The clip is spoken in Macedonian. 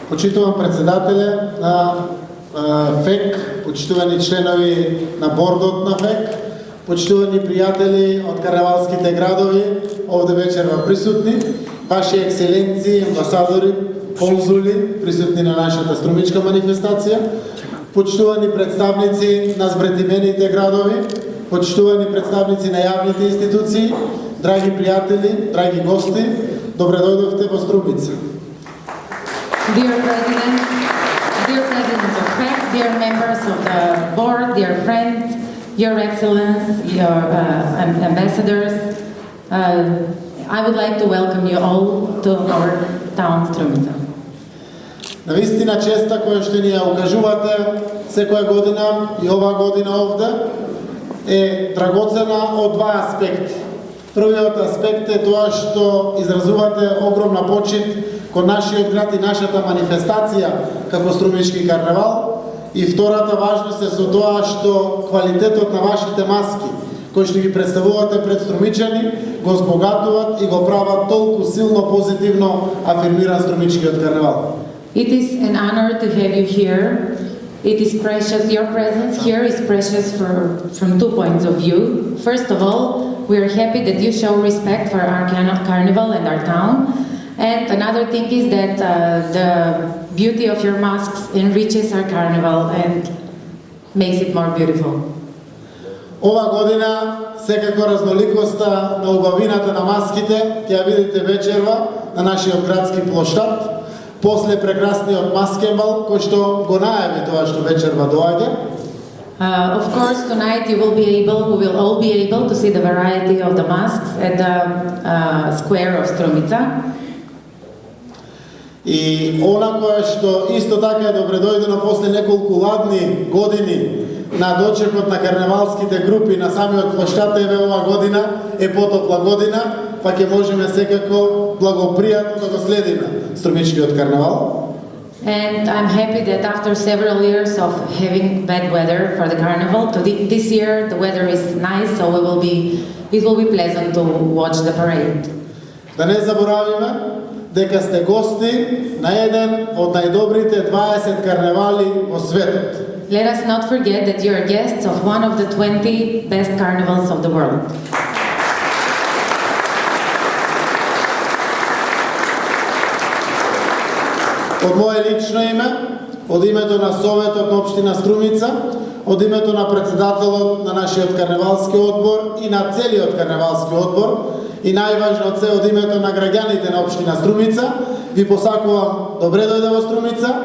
Почитувам председателе на ФЕК, почитувани членови на бордот на ФЕК, почитувани пријатели од карневалските градови, овде вечерва присутни, ваши екселенции, амбасадори, конзули, присутни на нашата струмичка манифестација, почитувани представници на збретимените градови, почитувани представници на јавните институции, драги пријатели, драги гости, добре дојдовте во Струмица. Dear President of FEC, dear members of the board, dear friends, Your Excellence, your ambassadors, I would like to welcome you all to our town Strumica. Навистина честа која што ни ја укажувате секоја година и оваа година овде е драгоцена од два аспекти. Првиот аспект е тоа што изразувате огромна почит кон нашиот град и нашата манифестација како Струмички карневал, и втората важност е со тоа што квалитетот на вашите маски кои што ги представувате пред струмичани го збогатуваат и го прават толку силно позитивно афирмиран Струмичкиот карневал. It is an honor to have you here. It is precious. Your presence here is precious from 2 points of view. First of all, we are happy that you show respect for our carnival and our town. And another thing is that the beauty of your masks enriches our carnival and makes it more beautiful. Ова година секако разноликоста на убавината на маските ќе ја видите вечерва на нашиот градски плоштад, после прекрасниот маскенбал кој што го најави тоа што вечерва доаѓа. Of course, tonight we will all be able to see the variety of the masks at the square of Strumica. И она која што исто така е добредојдено после неколку ладни години на дочекот на карневалските групи на самиот плоштад, еве оваа година е потопла година, па ќе можеме секако благопријатно да го следиме Струмичкиот карневал. And I'm happy that after several years of having bad weather for the carnival, this year the weather is nice, so it will be pleasant to watch the parade. Да не заборавиме дека сте гости на еден од најдобрите 20 карневали во светот. Let us not forget that you are guests of one of the 20 best carnivals of the world. Од мое лично име, од името на Советот на општина Струмица, од името на председателот на нашиот карневалски одбор и на целиот карневалски одбор, и најважно од се од името на граѓаните на општина Струмица, ви посакувам добре дојде во Струмица.